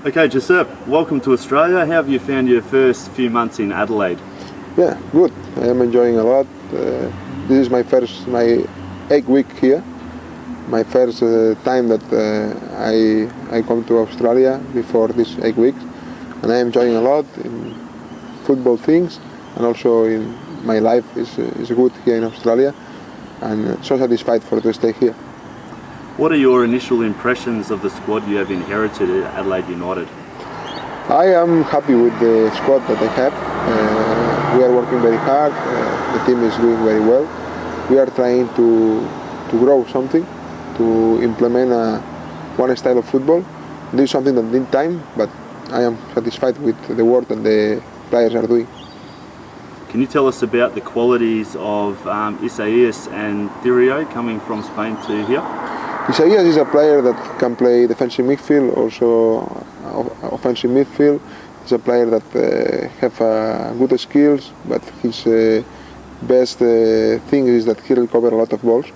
Okay, Josep, welcome to Australia. How have you found your first few months in Adelaide? Yeah, good. I am enjoying a lot. This is my 8 week here. My first time that I come to Australia before these 8 weeks, and I am enjoying a lot in football things, and also in my life is good here in Australia, and so satisfied for to stay here. What are your initial impressions of the squad you have inherited at Adelaide United? I am happy with the squad that I have. We are working very hard. The team is doing very well. We are trying to grow something, to implement one style of football. This is something that needs time, but I am satisfied with the work that the players are doing. Can you tell us about the qualities of Isaias and Thirio coming from Spain to here? Isaias is a player that can play defensive midfield, also offensive midfield. He's a player that have good skills, but his best thing is that he will cover a lot of balls.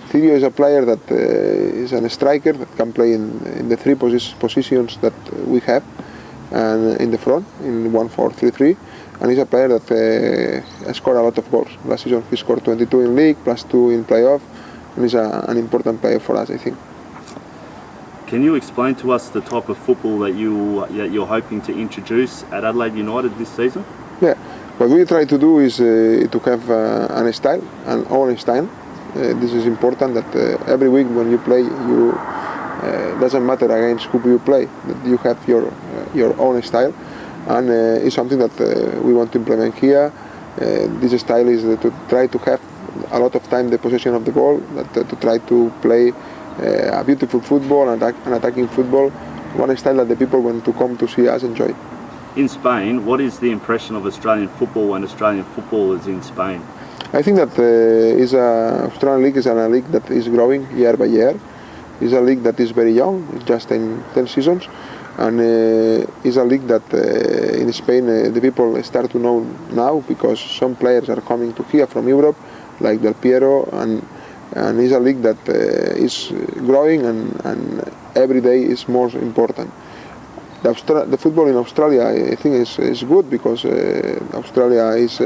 Thirio is a player that is a striker that can play in the three positions that we have, and in the front, in 1-4-3-3. And he's a player that scored a lot of goals. Last season he scored 22 in league, plus 2 in playoff. And he's an important player for us, I think. Can you explain to us the type of football that you're hoping to introduce at Adelaide United this season? Yeah, what we try to do is to have an style, an own style. This is important that every week when you play, doesn't matter against who you play, that you have your own style, and it's something that we want to implement here. This style is to try to have a lot of time the possession of the ball, to try to play a beautiful football and attacking football, one style that the people want to come to see us enjoy. In Spain, what is the impression of Australian football when Australian football is in Spain? I think that Australian League is a league that is growing year by year. It's a league that is very young, it's just in 10 seasons, and it's a league that in Spain the people start to know now because some players are coming to here from Europe, like Del Piero, and it's a league that is growing and every day is more important. The football in Australia, I think, is good because Australia is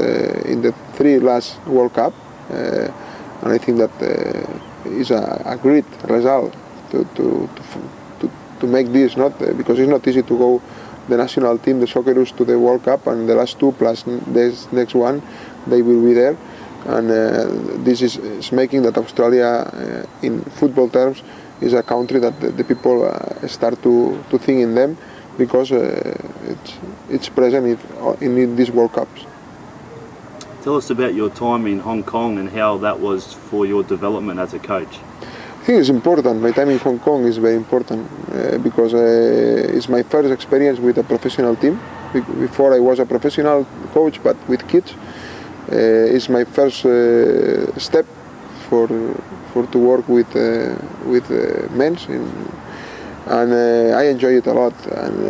in the 3 last World Cup, and I think that is a great result to make this, not because it's not easy to go the national team, the Socceroos, to the World Cup, and the last 2 plus this next one, they will be there. And this is making that Australia, in football terms, is a country that the people start to think in them because it's present in these World Cups. Tell us about your time in Hong Kong and how that was for your development as a coach. I think it's important. My time in Hong Kong is very important because it's my first experience with a professional team. Before I was a professional coach, but with kids. It's my first step for to work with men, and I enjoy it a lot. And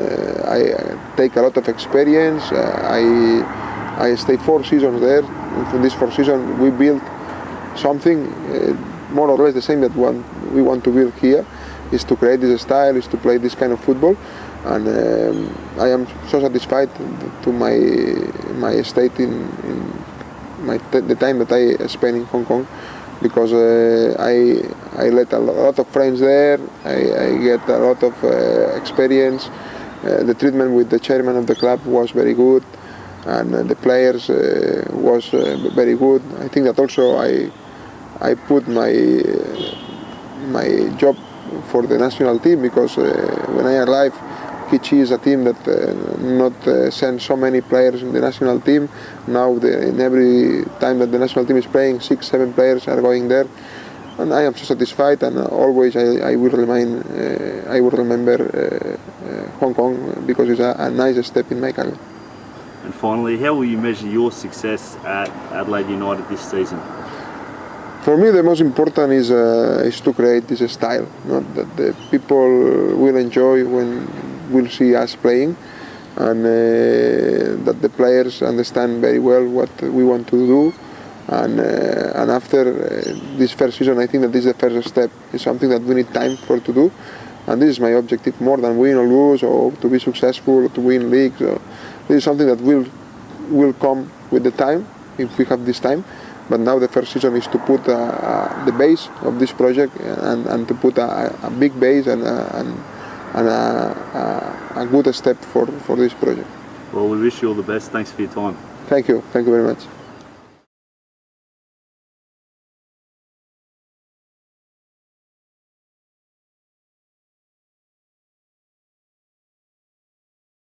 I take a lot of experience. I stayed 4 seasons there. And in this 4 seasons, we built something more or less the same that we want to build here. Is to create this style, is to play this kind of football, and I am so satisfied to my state in the time that I spent in Hong Kong, because I let a lot of friends there. I get a lot of experience. The treatment with the chairman of the club was very good, and the players was very good. I think that also I put my job for the national team, because when I arrived, Kichi is a team that not sends so many players in the national team. Now in every time that the national team is playing, 6-7 players are going there, and I am so satisfied. And always I will remember Hong Kong, because it's a nice step in my career. And finally, how will you measure your success at Adelaide United this season? For me, the most important is to create this style, that the people will enjoy when will see us playing, and that the players understand very well what we want to do. And after this first season, I think that this is the first step. It's something that we need time for to do, and this is my objective more than win or lose or to be successful or to win leagues. So this is something that will come with the time if we have this time. But now the first season is to put the base of this project and to put a big base and a good step for this project. Well, we wish you all the best. Thanks for your time. Thank you very much.